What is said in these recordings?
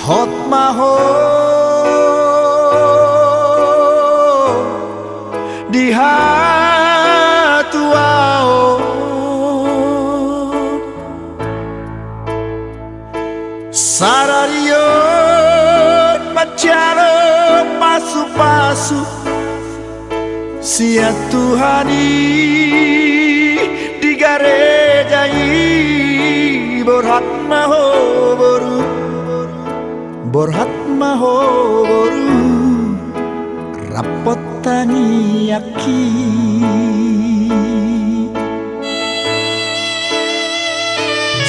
hot maho di hatuao sararion macalo pasu-pasu sia Tuhani di garejai borhat maho boru borhat maho boru rapot tani aki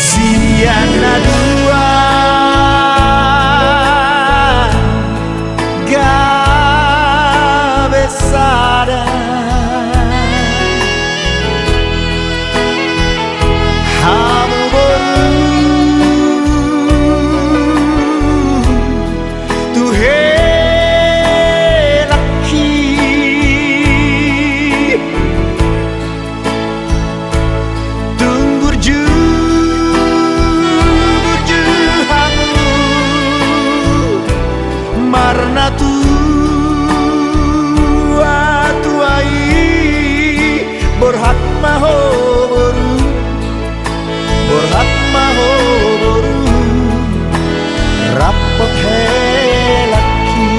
siana dua gabesada hamu boru tuhe laki tunggur hamu marna borhat maho boru borhat maho boru rapot helaki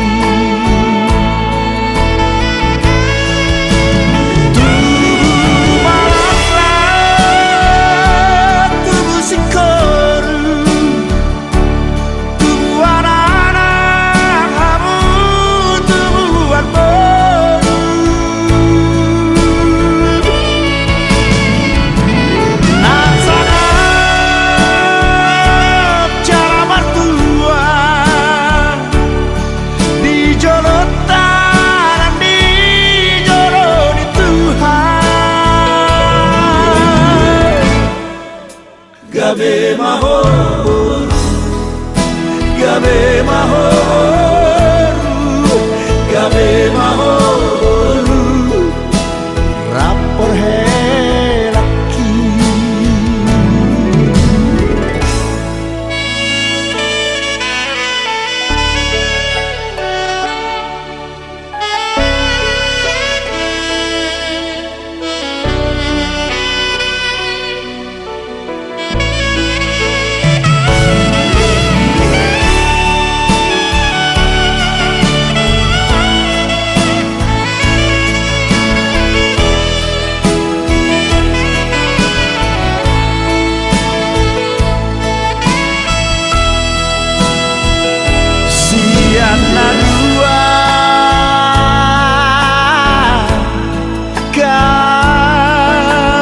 tubuh malaslah tubuh sikoru tubuh anak-anak kamu tubuh aku gabe maho gabe maho gabe maho rapor helaki siana dua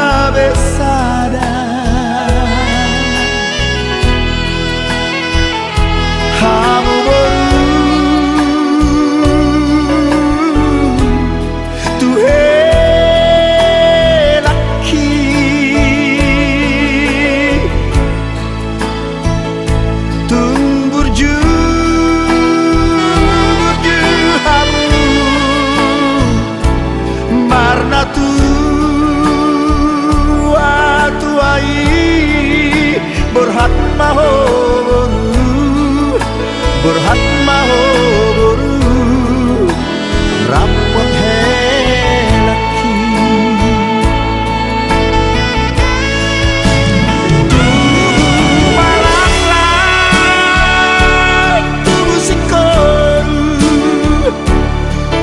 cabezada hamu boru tuhe laki tunggur marna tua tuai borhat maho boru borhat maho boru rapot helaki tubuh malaslah tubuh sikoru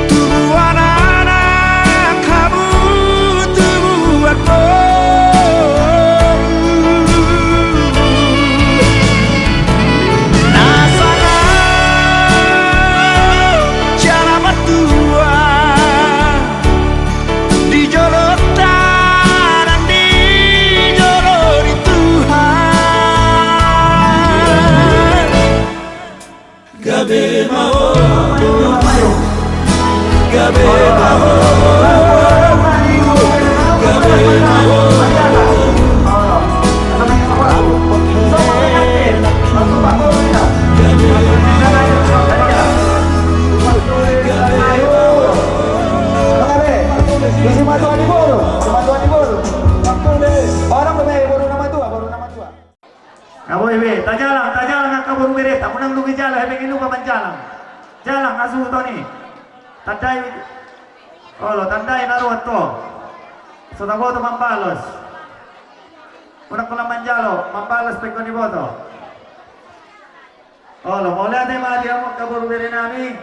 tubuh anak kamu tubuh aku nasana cara batua di jolotan dan di jolori Tuhan gabe maho gabe maho gabe maho rapot Kamu ibu, tanya lang ngakaburumi deret, tak menang lugi jalan, pengen lupa panjalang. Jalan asuh to ni. Tandai, oh tandai naruh to. So tak boto mambalos. Unang kulang manjalo, mambalos pekon ni boto. Oh mulai tayo mga diya mo kaburbiri nami.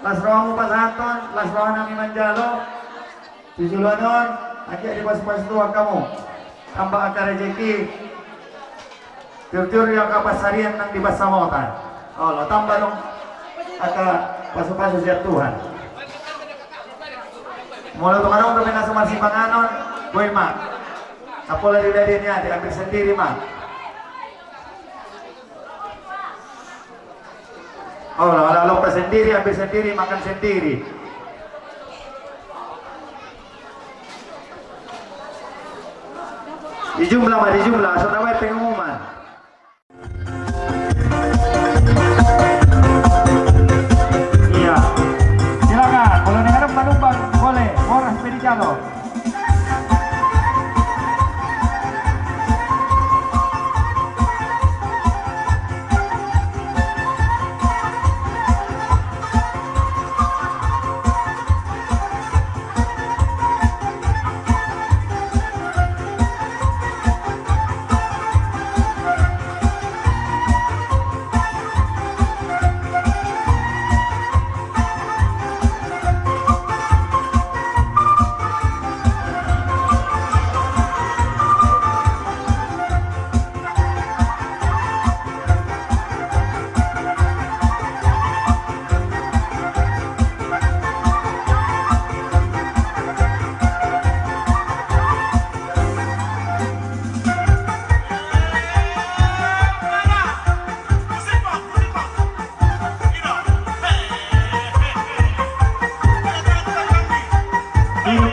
Lasrawan mo pasaton, lasrawan nami manjalo. Sisuluan nun, aja di pas-pas tuwa kamu. Tambah akar rejeki. Tur-tur yang kapasarian nang di basamotan. Oh tambah dong. Aka pasu-pasu siap Tuhan. Mulai tuh kadang udah sama si panganon, boy mak. Apalah dari dia diambil sendiri mak. Oh lalu lupa sendiri, ambil sendiri, makan sendiri. Dijumlah mah dijumlah, saudara pengumuman. Iya, silakan. Kalau dengar penumpang boleh, orang sepeda jalur.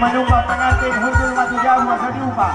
Menumpang pengantin Hudul Matu Jauh masa diubah.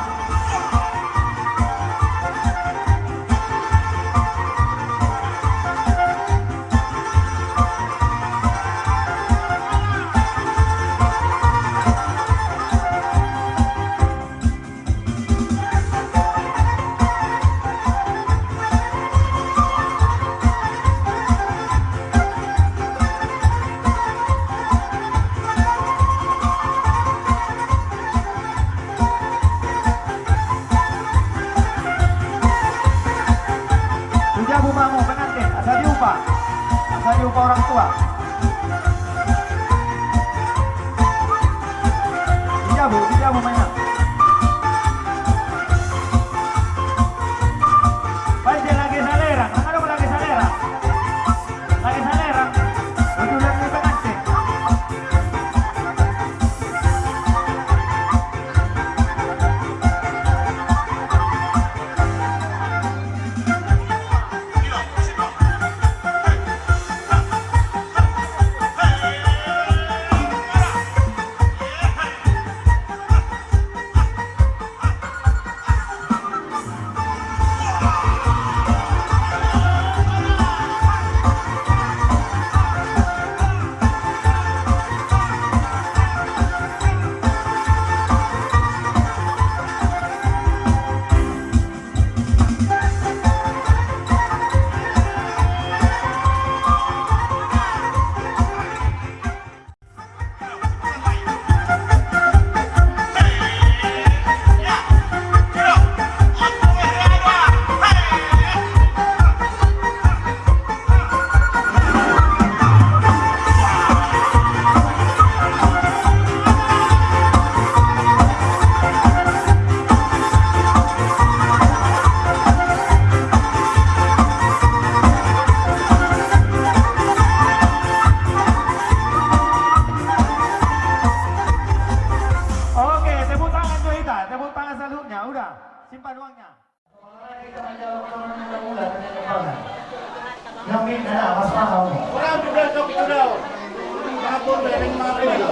Asal diupah orang tua. Dijabu banyak. Panjang lagi salera, mana lagi salera? Lagi salera. Itu lagi pengantin. Simpan uangnya. Yang ini ada masalah. Orang juga sok sudah. Kapur dari mana?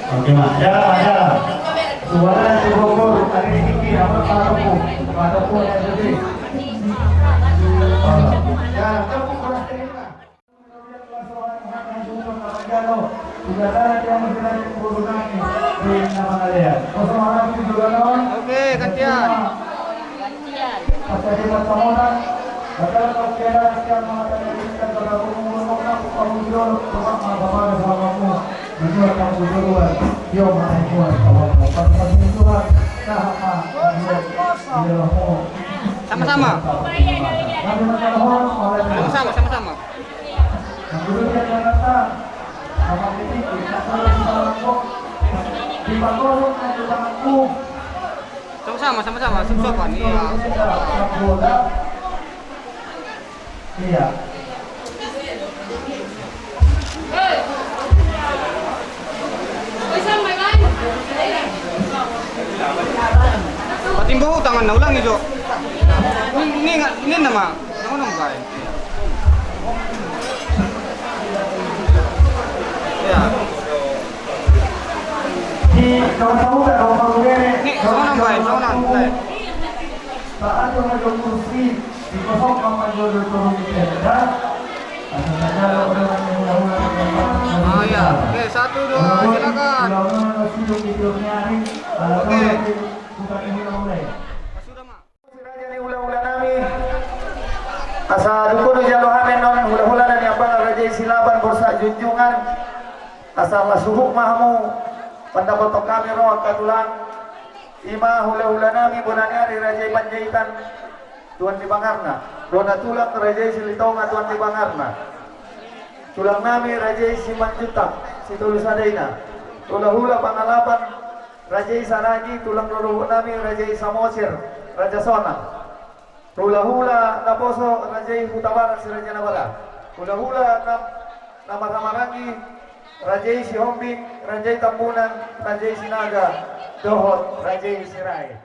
Oke, Mak. Ya, ya. Suara di Bogor, hari ini Kiki, apa padaku yang jadi. Ya, kamu kurang terima. Oke, gantian. Sama-sama. Sama-sama, sama-sama. Sama-sama, sama-sama. Sopan, iya. Iya. Patimbo tangan na ulang itu. Ini nama. Nama nama kain. Ya. Di kamu tak kamu begini. Ini sama nama kain, sama nama kain. Saat yang ada kursi di kosong kamu jodoh turun di tenda. Oh ya, oke 1, 2, silakan. Oke. Sudah mak. Asa dukun jalo hamen non hula-hula dan yang bang raja silaban borsa junjungan asal suhu mahmu pendapat kami roh katulang ima hula-hula nami bonani raja panjaitan Tuan di Bangarna dona tulang raja silitonga Tuan di Bangarna tulang nami raja Simanjutak situlusadaina hula-hula pangalapan raja Saragi tulang loro nami raja Samosir Raja Sona hula-hula naposo Raja Hutabarat si Raja Nabara hula-hula nama Ramarangi Raja Sihombing Raja Tambunan Raja Sinaga Dohot Raja Sirai.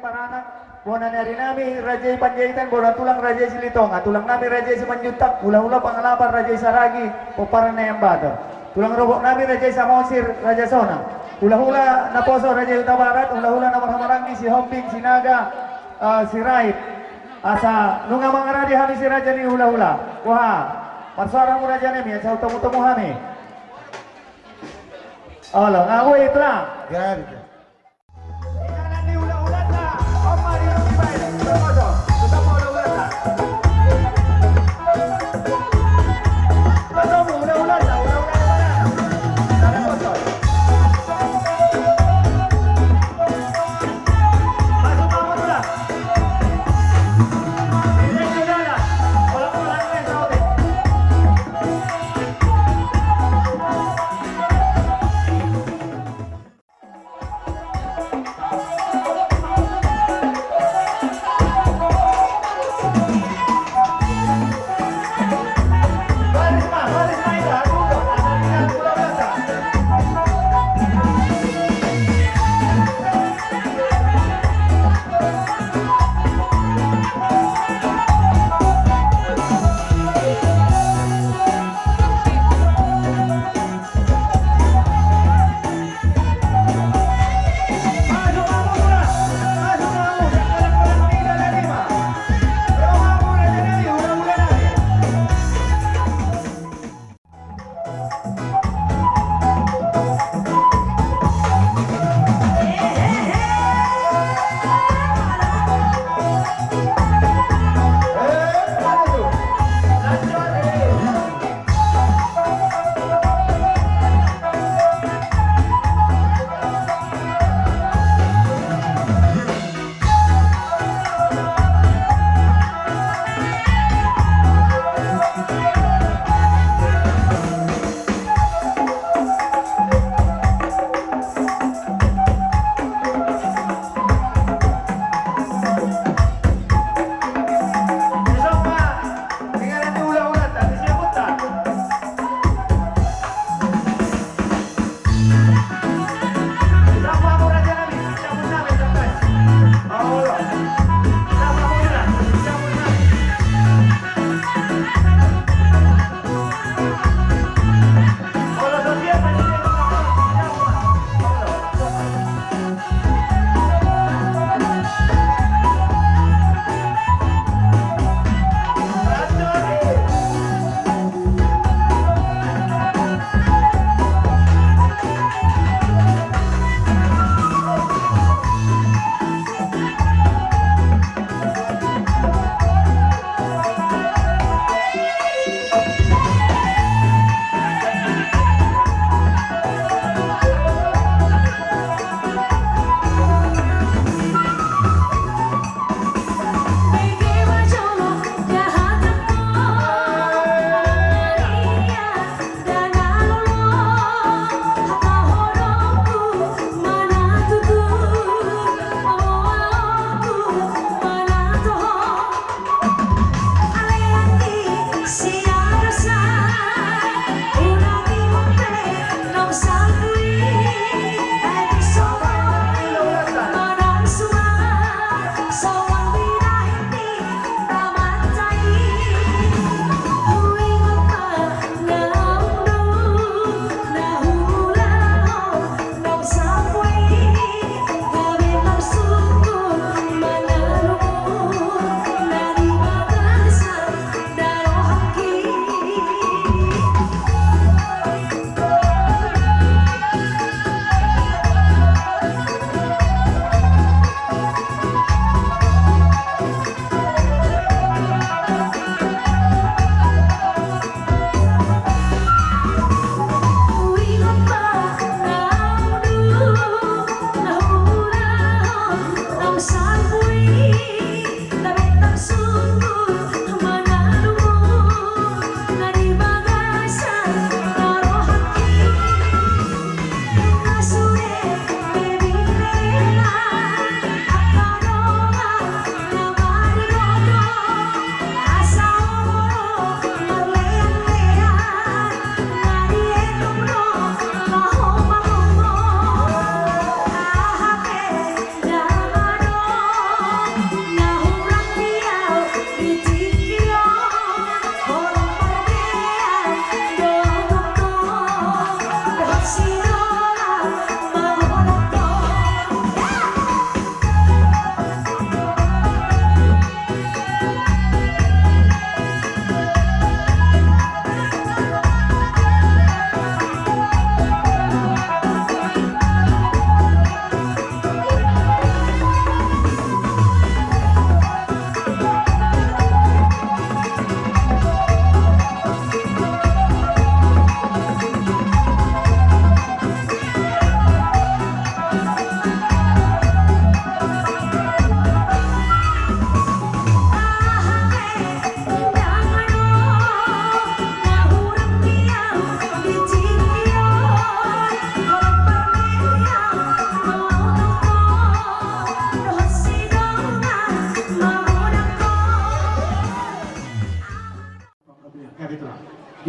para anak. Bonan hari nami Raja Panjaitan, bonan tulang Raja Silitong, tulang nami Raja Simanjuntak, hula-hula pangalapan Raja Saragi, poparan na yang bata. Tulang robok nami Raja Samosir, Raja Sona. Hula-hula na poso Raja Utara Barat, hula-hula na Marhamaranggi, si Hombing, si Naga, si Raib. Asa nunga mangaradi hani si Raja ni hula-hula. Wah, marsara mo Raja nami, sa utamu-tamu hani. Allah, ngawi itulah. Gari.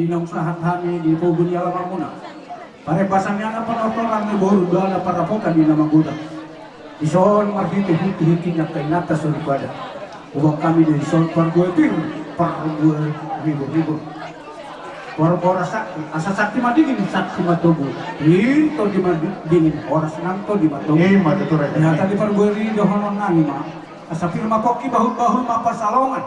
dinong sahat kami di Pugun Yalamang muna. Pare pasangnya na panotoran ni Boru dala para poka di nama Buddha. Ison marhiti-hiti na kay nata suripada. Ubang kami di ison parguepir ribu. Bora sakti, asa sakti madingin sakti matubu. Ito di madingin oras nanto di matubu. Matutura Ya tadi pargueri dohonon nami ma. Asa firma koki bahul mapasalongan.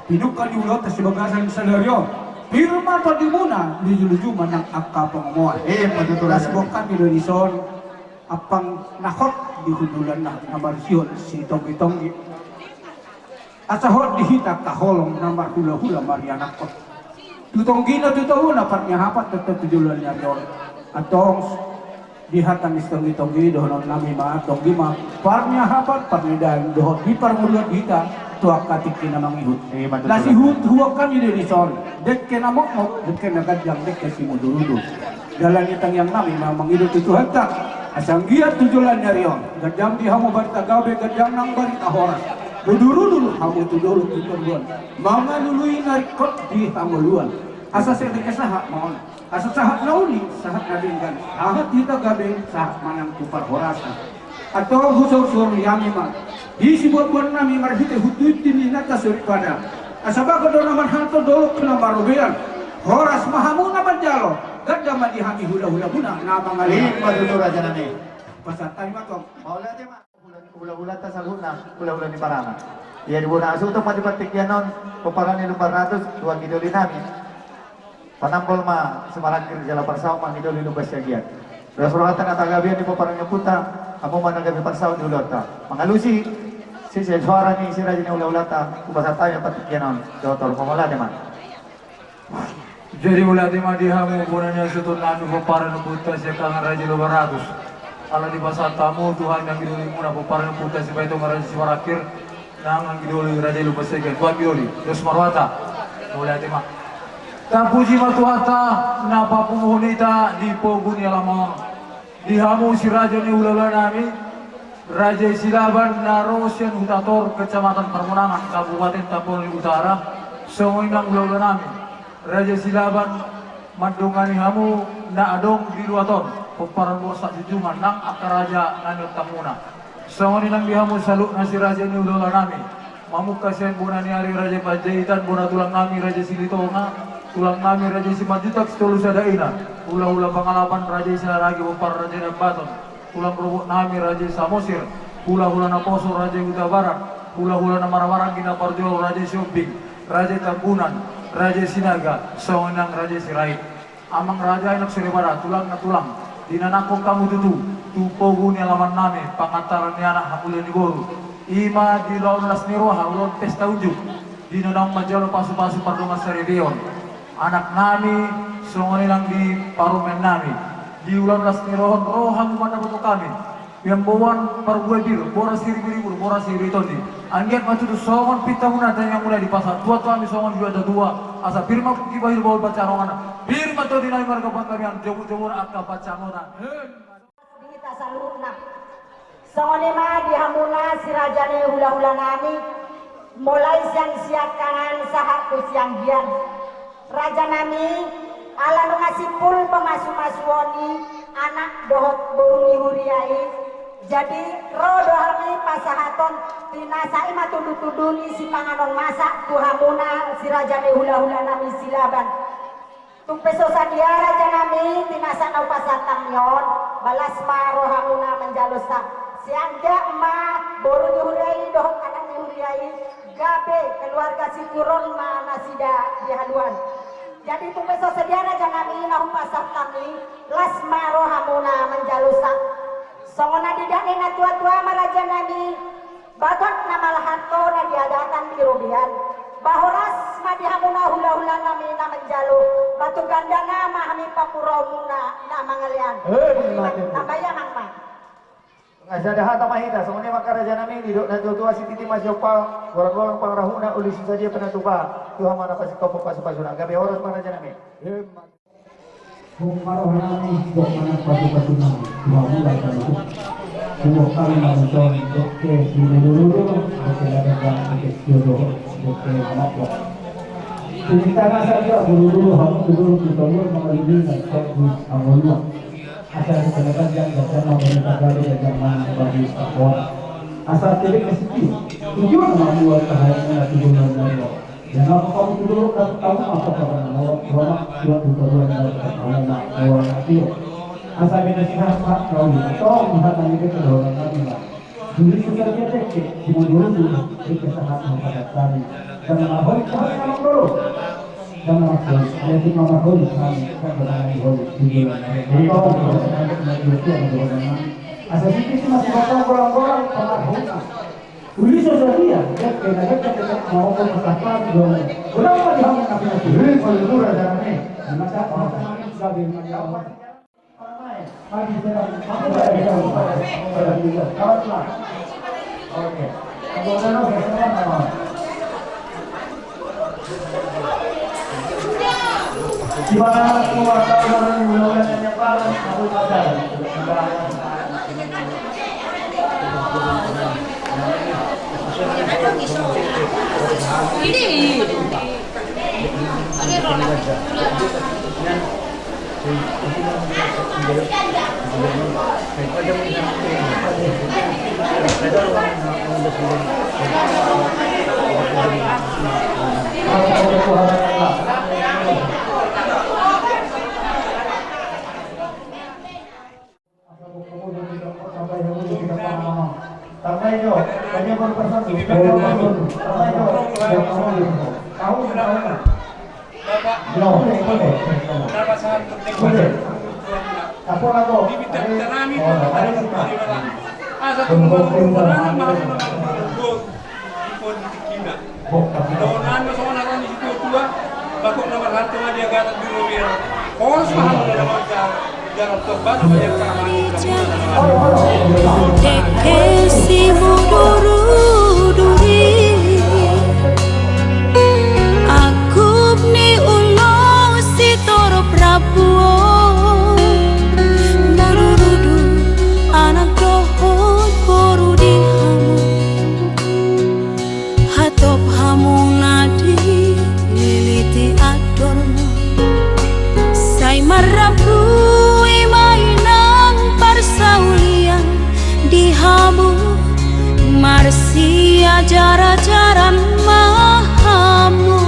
Pinukan di ulot sebagasan sadario. Firma to di muna di juluju manang akka pengomoan. Matutura Bokan di Lorison apang nakot di hundulan na namarsion si tonggi-tonggi. Asa hot dihita kaholong namar hula-hula marianakot. Tutonggi na tutahuna partnya hapat tetap tujulan niya yon. Atong dihatan istong-tonggi dohonon nami ma tonggi ma partnya hapat partnya dan dohot di parmulut kita tuak katik kina mangihut. Nasi huwag kami di Lorison. Dek kena mokmok, dek kena gadjang, dek kasi mudurudu. Dalam itang yang nami mangidot itu hatta. Asang giat tujulan niya yon. Gadjang di hamu barita gabe, gadjang nang barita horas. Duduru hamu tuduru tuturuan. Mga luluy na rikot di hamuluan. Asa sa sahat maon. Asa sahat nauli, sahat na din gan. Sahat dita gabe, sahat manang tupar horasan. Ato husor-sur yami man. Di si buat-buat nami marhite hutut din nata suripada. Asaba ko doon naman hanto dolok na marubian. Horas mahamu na banjalo. Ganda man dihami hula-hula muna na mga lihat. Matutura dyan namin. Pasatay matong. Maula di ma. Hula-hula ta sa huna, hula-hula ni Parana. Iya di buna aso itong matipatik yan nun. Paparan ni Lumbarnatos, tuwag idoli namin. Panampol ma, semarangkir jala parsaw, mang idoli lubas siya giyan. Rasuratan at agabian ni paparan niya puta, amo man ang gabi parsaw di ulata. Mga lusi, si suara ni si Raja ni ula-ulata, kubasa tayo patik yan nun. Doktor, pamula di ma. Jadi ulati madihamu gunanya sutun nami paparan puta siya kang Raja Lumbarnatos. Ala di basa tamu Tuhan yang giduli muna paparan puta si Baito Raja Simarakir nang ang giduli Raja Lumbarnatos. Tuhan giduli, dos marwata. Ulati ma. Tapuji matuhata napa pumuhunita di Pugun Yalamang. Dihamu si Raja ni ulala nami Raja Silaban Narosyan Hutator Kecamatan Permunangan Kabupaten Tapoli Utara. Semuanya ulala nami Raja Silaban mandungani hamu na adong di luaton peparan borsa jujuman nang akaraja nanyo tamuna. Semuanya nang dihamu saluk na si Raja ni ulala nami. Mamukasian bunani hari Raja Pajahitan bona tulang nami Raja Silitonga. Tulang nami Raja Simajutak setulu sadaina. Ula-ula pangalapan Raja Sinaragi Bupar Raja Nabaton. Tulang kerubuk nami Raja Samosir. Hula-hula na Poso Raja Huta Barat. Hula-hula na Maramarang Gina Parjol Raja Siombing. Raja Tambunan. Raja Sinaga. Sawanang Raja Sirait. Amang Raja Enak Suribara. Tulang na tulang. Dinanakong kamu tutu. Tupogun alaman nami. Pangantaran ni anak hamulan ni Boru. Ima di laun las niroha. Ulon pesta unjuk. Dinanang majalo pasu-pasu pardungan Seribion. Anak nami, semuanya lang di parumen nami. Di ulang las nirohon rohang mana betul kami. Yang bawan parguebir, bora siri-biribur, bora siri-tondi. Anggiat matutu songon pita munatan yang mulai di pasar. Tua kami songon juga ada dua. Asa firma kibahir bawal bacarongan. Firma to dinai marga pangkamian, jemu-jemu akka bacangonan. Kita salutna. Songon ma di hamuna si rajane hula-hula nami. Mulai siang siakan sahat ku siang gian. Raja nami ala nu ngasih pul pemasu-masuoni anak dohot burungi huriai. Jadi rodo hami pasahaton tinasai matudu-tuduni si panganon masak tuhamuna si raja ne hula-hula nami silaban. Tung peso sadia raja nami tinasa nau pasatang yon balas ma rohamuna menjalosa. Si anda ma burungi huriai dohot anak ni huriai gabe keluarga si turun ma nasida di haluan. Jadi tung peso sedia raja nami nau pasatang las ma rohamuna menjalosa. Songona didak nena tua-tua maraja nami bagot nama lahanto na diadatan birubian bahoras madihamuna hula-hula nami na menjalo batu gandana mahami papurawuna na mangalian nabaya mangma Ngasa hata mahita semuanya maka raja nami didok na tua-tua si titi masyopa gorong-gorong pangrahuna ulisi saja penatupa Tuhan mana pasti kau pasu-pasuna gabe horas maraja nami Bumaroh nami dok mana patu-patu nami dua bulan lalu dua kali nonton doke di dulu doke ada jodoh doke mabok Ceritanya saja dulu kita mengalami teknik awalnya. Asal dikenakan yang datang memerintah dari zaman bagi sekolah. Asal tidak kesitu. Tujuan membuat kehadiran tujuan dari. Dan apa kamu dulu tahu apa kabar orang tujuan dari orang itu. Asal kita sihat kau atau mengatakan kita orang lain. Dulu sudah kita cek, cuma dulu kita sangat memperhatikan. Jangan mahal, jangan dulu. Jangan mahal, ada yang mahal kami kan mahal juga. Kalau asal sih masih orang-orang mahal. Dulu sudah dia, kita mau memperhatikan dulu. Kenapa dia mengambil dulu kalau itu rasanya? Maka orang sudah bermain. Mari kita oke. Gimana wartawan yang melakukan yang baru aku sadar. Ini. Marsia jara-jaran mahamu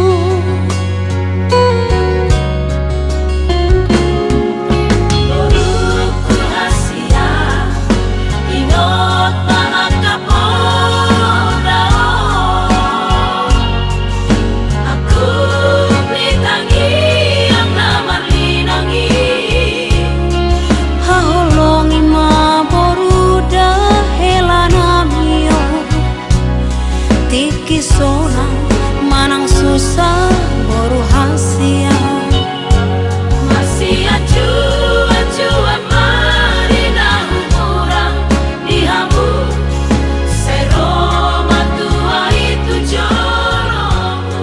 Lurukku Asia Inot mga kapodao Aku blitangi ang namarlinangi Haholongi maboruda helanamio Tiki sonang manang susah boru hasia Masia jua marina umurang dihamu Seroma tua itu joromu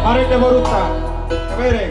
Mari kita boruta. Kabere.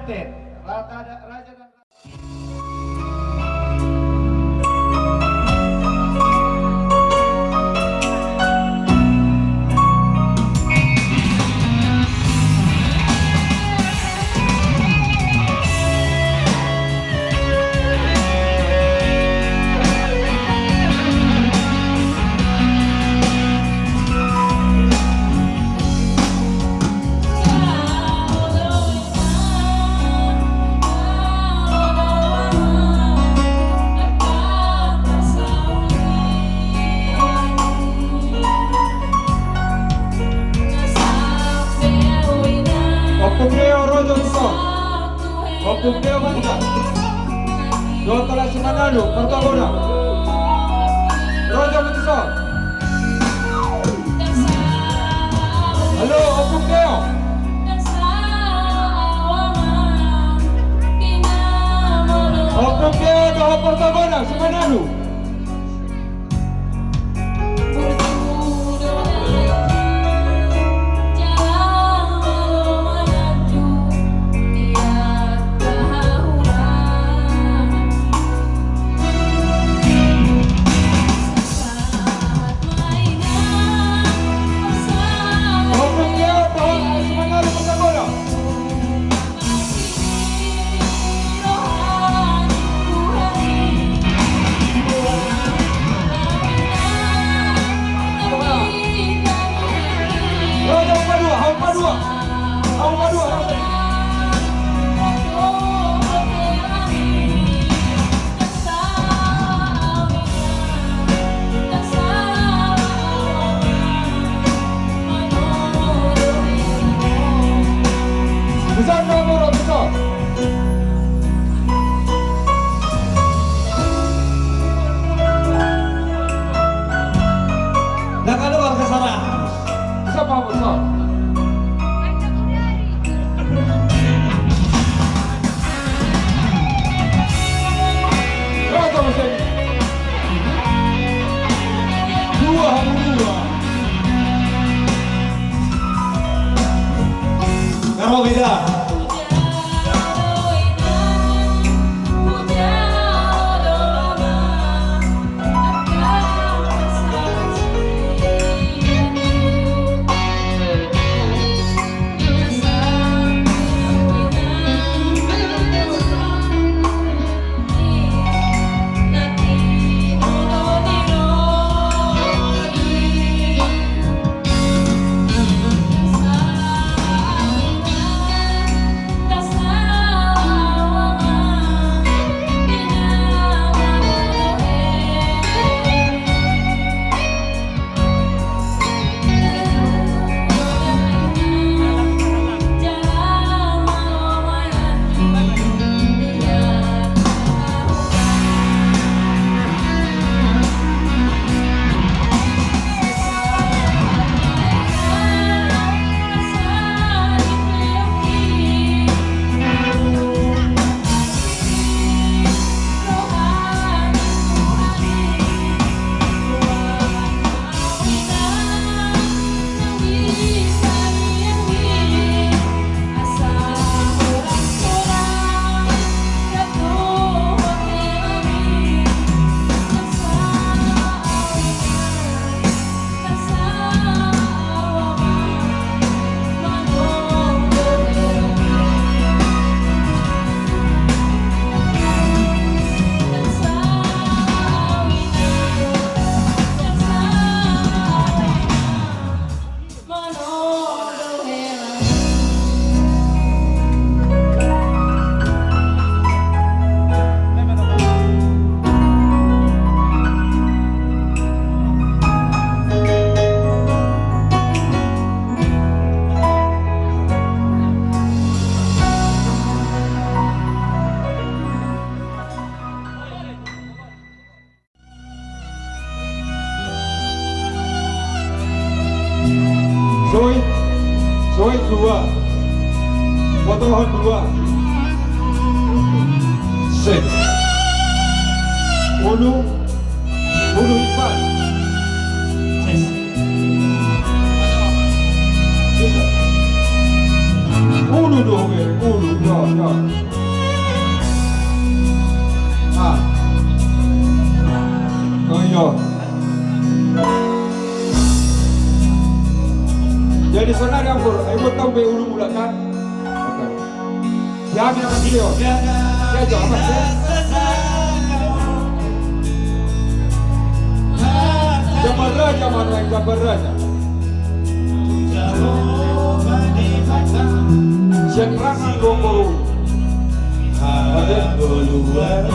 pengantin. Raja dan Opumdeo Bangsa Dotala Simanado Pertagona Rojo Mutiso. Halo Opumdeo. Opumdeo Doha Pertagona Simanado. Soy dua, potongan dua, six, ulu ipan, ulu dong, ulu, ya. misionari ampur, ibu tahu be ulu mulakan. Oke. Ya kami nama dia. Ya jauh amat ya. Jabar raja mana yang jabar raja? Siang gombo. Ada keluar.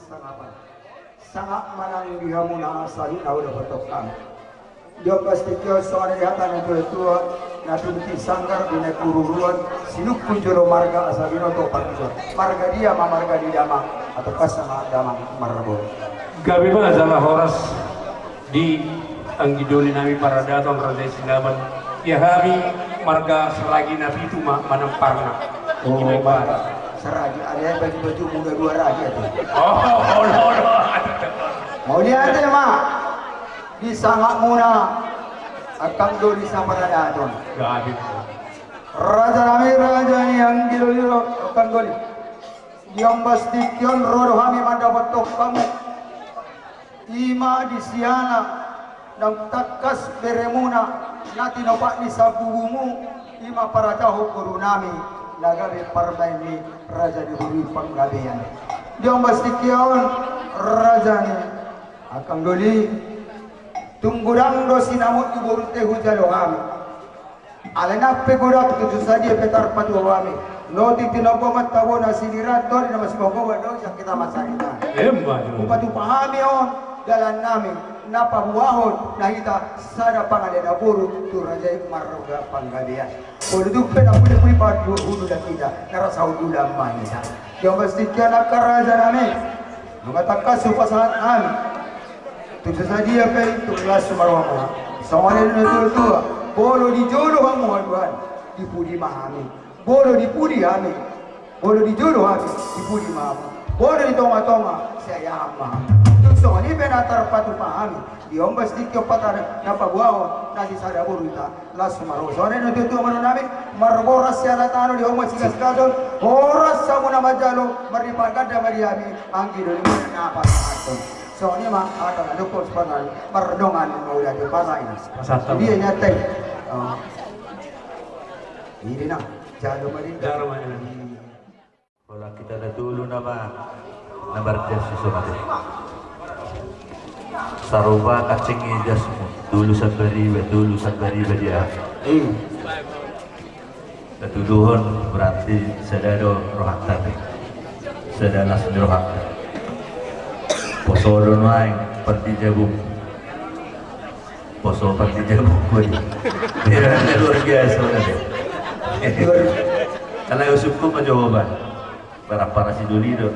sangapan. Sangak manang dihamuna salin na udah bertokang. Dia pasti kau soalnya hatan itu tua. Nanti bukti sanggar bina kururuan. Sinuk kunjuro marga asabino to pangjo. Marga dia ma marga di damang atau pas sama damang marbo. Gabi ba sama horas di anggidoli nami para datang raja silaban. Ya kami marga selagi nabi itu manamparna. Oh, marga. Seragi ada baju-baju muda dua raja tuh. Oh, no. Mau lihat ya mak? Di sangak muna akan doli sama daton. Gabi. Raja kami raja yang gilo akan doli. Diam bastikion rodo kami mendapat kamu. Ima di siana dan takas beremuna nanti nopak di sabumu. Ima para jauh guru nami nagabe parmaini raja di huri panggabean. Diam bastikion raja ni akan doli. Tunggurang do sinamut ibu teh hujalo kami. Alenak pegurak tujuh saja petar patu kami. No titinopo matawo na sinirat do na masimogo do sa kita masakita. Upatu pahami on dalan namin napabuahon na kita sada pangalan na buru tu raja marga panggabian. Kuluduk pe na puli padu hulu da kita narasau dula manisa. Yang pasti kana karaja namin. Mengatakan pasangan kami. Tujuh saja pe tu kelas marwama. Sawale na tu bolo di jodoh kamu haduan di pudi mahami. Bolo di pudi kami. Bolo di jodoh kami di pudi mahami. Bolo di tonga-tonga saya ama. So ni benatar patu pahami di ombas dikyo patar napabuao nasi sada burita las maro so ne no tu maro nami marboras ya latano di ombas sigas kadon horas samu na majalo maripagada mariami anggi do ni na apa aton so ni ma ada na dokos panal mardongan no udah di pasai dia nyate ini na jalo marin kalau kita ada dulu nama jas sisomate saruba kacing jasmu dulu sabari dia ketuduhan berarti sedado rohatan sedalas rohatan poso donaing parti jabung poso parti jabung luar biasa karena usupku menjawaban para si duli do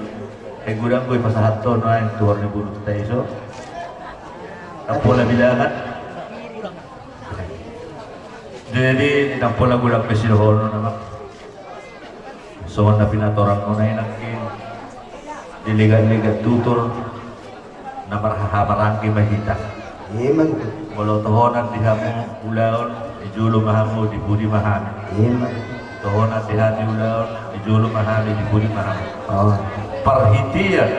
gudang gue pasahat to naing tuhor ni buru taiso nampola bilangan jadi nampola gulang pesilhono nama soan na pinatorang no na inakin diligan-ligan tutor na marhamarangki mahita walau tohonan dihamu ulaon ijulo mahamu di budi mahami tohonan dihani ulaon ijulo mahami di budi mahami perhitian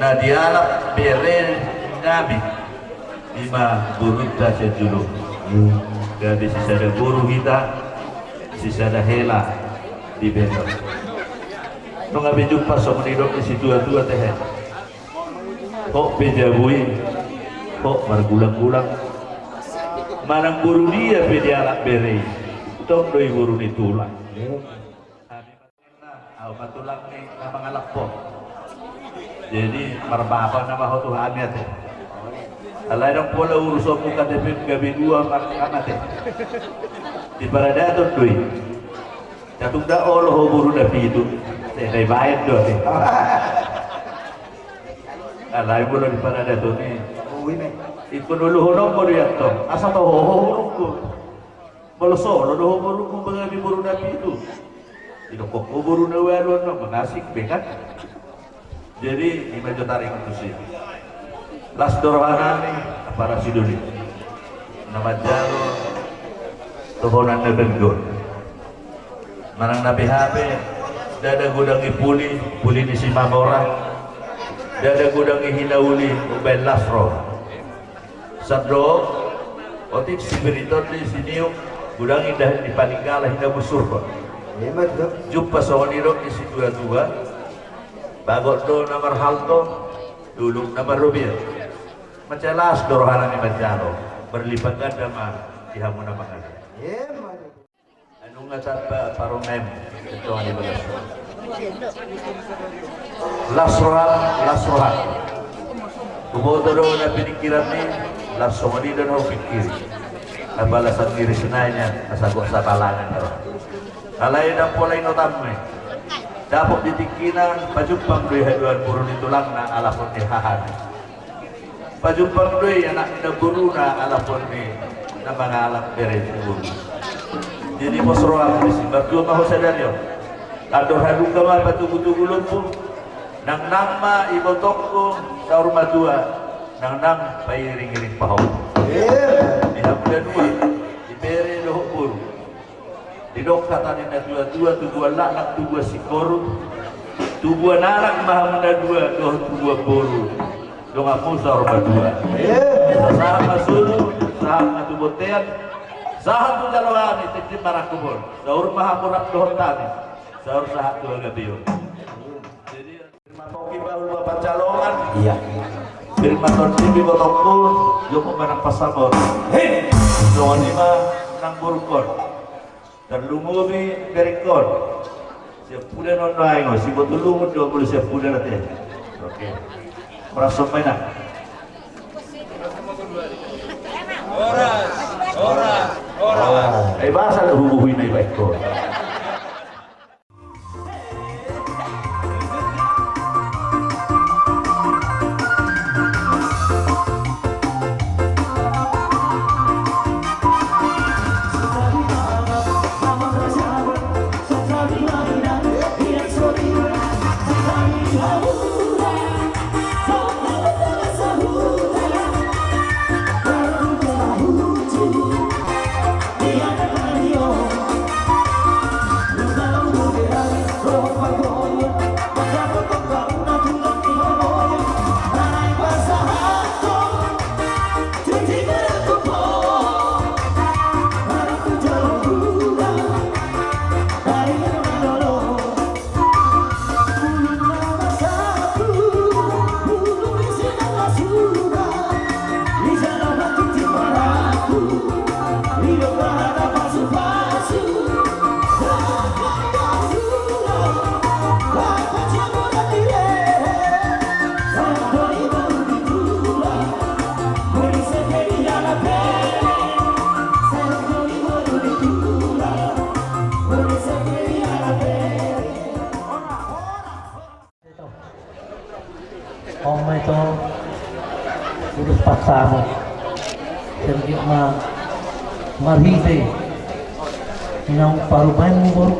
na dialak beren nabi lima buruk tasya julu gabi sisada guru kita sisada hela di benor mengabi jumpa sama nidok di situ dua teh kok bejabui kok margulang-gulang manang guru dia dialak bere tong doi guru ni tulang patulang ni namang alakpo jadi marbapa nama hotu hamiat alay nang pola urusan muka depit gabi dua markamate di paradaton doi catung da olo buru dapi itu saya bayar do alay mo di paradaton ni ikon dulu honong mo diyan to asa to honong ko malosolo do buru ko gabi buru dapi itu idokok buru na walon na mengasik bekan jadi imejo tarik itu sih las dorhana nih para siduli nama jalo tohonan na benggol marang nabi habe dada gudang puli di simamora dada gudang hinauli ubay lasro sadro otik sibiriton di siniu gudang indah di paninggalah hina busurko jumpa soalirok di situ dua bagot do nomor halto dulu nomor rubiah mencelas dorohana ni menjalo berlipat ganda mah dihamu nama kali anu ngacat paromem ketua di bagas Lasrohan. Kumodo na pinikiran ni Lasomani dan Hopikir. Nabalasan diri sinanya nasagok sa talangan ito. Kalay na pulay no tamme. Dapat ditikinan pajumpang doy haduan puro ditulang na alapon ni hahan. Pajumpang doy anak na guru na alapon ni na mga alap beres guru. Jadi mosro ang bisi berdua maho sadaryo. Ador hadung kamal patugu-tugu lumpuh. Nang nama ibotok ko sa rumah dua. Nang pairing-iring pahok. Dihamuda dua. Diberi lohok buru. Didok katanin na dua-dua tubuh lanak tubuh sikoru. Tubuh narak mahamuna dua doh tubuh buru. Donga musa rumah dua. Saham masulu, saham tubuh teat. Saham tu jalawani titip marah kubur. Saur mahamurak doh tani. Saur sahat dua gabiyo. Matoki baru bapak calongan. Iya. Firman Tibi botokku, joko menang pasamor. Hei, jangan lima nang burukon. Dan lumumi berikon. Siap pulen online, si botulungun dua boleh siap pulen nanti. Oke. Merasa mana? Ora. Bahasa ada hubungi naik baikko. Oma itu urus pasar, sergi marhide, yang paru main buruk,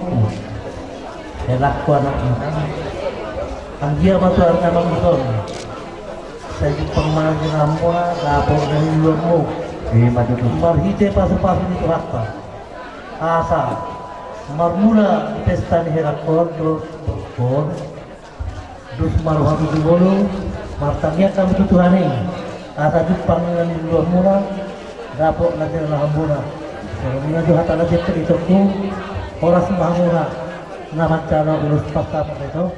elak ku anak ini. Anggia batu anak bangson, saya jumpa margi ramua, lapor dari luarmu. Marhide pasu-pasu itu apa? Asa, marmula pesta ni herakor terus berkor. Dus maruha tu bolu, martanya kami tu Tuhan ini. Asa jupang dengan luar murah, dapok nanti lah murah. Kalau tu hata nanti itu tu, orang sembah murah. Nama cara urus pasar itu.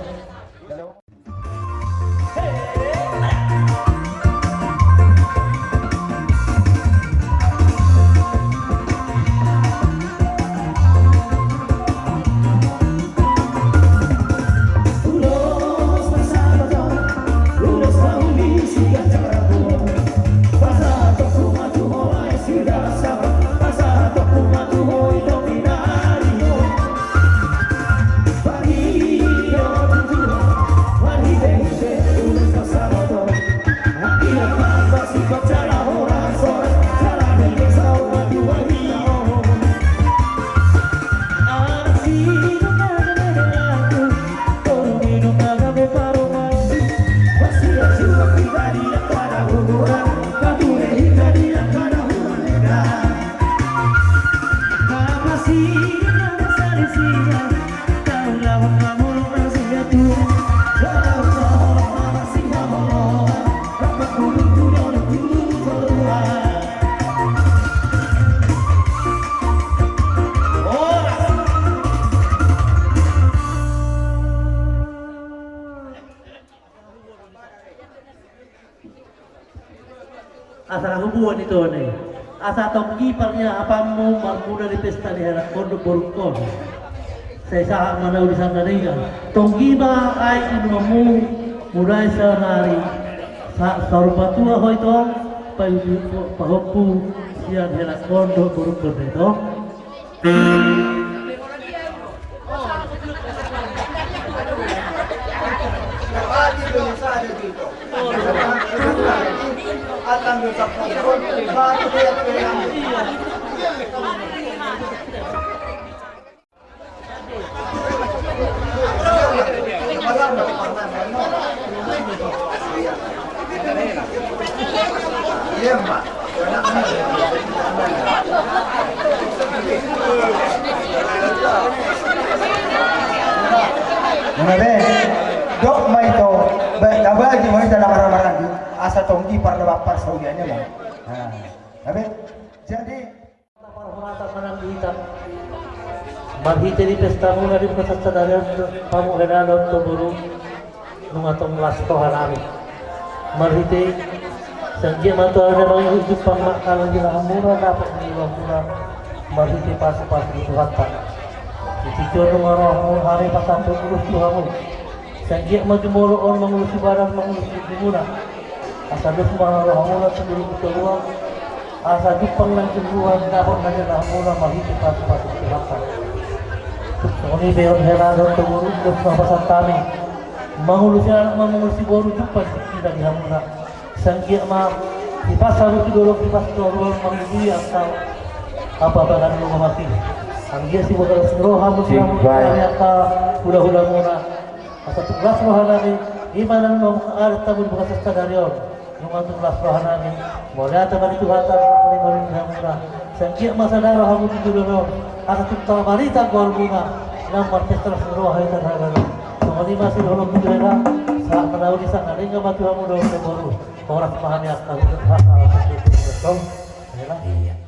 Asal hubungan itu nih. Asa tong kiparnya apamu marmuda di pesta di harak pondok borukon. Saya saat mana di sana dengan tonggi ba ay inumu mulai sehari saat sorbatua hoito pahopu siang helak kondo buruk itu. Akan rusak satu dia iya mbak. Dok mai to ba di mai dalam marah-marah asa tonggi para bapak saudianya mah. Nah, tapi jadi Para menang hitam. Marhite di pesta mula di pusat sadarian pamu henado tuburu numatong lasto harami. Marhite sanjia matu ada bang hidup pangmakalan di hamura dapat niwa pura. Marhite pas di suhata. Dicicur ngaro hari pasang pengurus tuhamu. Sanjia maju mulu on mengurusi barang mengurusi dimuna. Asal dos mangaro hamura sendiri keluar. Asa Jepang nang keluar dapat nanya hamura Marhite pas di suhata. Soni beon herado tuburu dos pasang tami. Mengurusi boru Jepang tidak di hamura. Sanjia ma di pasar itu dorong di pasar dorong mengurusi atau apa bagan lu mati. Anggia si bakal seroha muslim ternyata hula-hula muna. Asa tugas rohanami gimana nang ada tabun bekas sadarion. Nung tugas rohanami mulai ta bari tuhatan mari muna. Sanjia masa darah hamu dulu. Asa tugas barita gol bunga. Nang martes terus roha itu harana. Nung masih holong dulu saat menawi di sana ringa matu hamu do boru. Orang pahami akan hak-hak. Iya.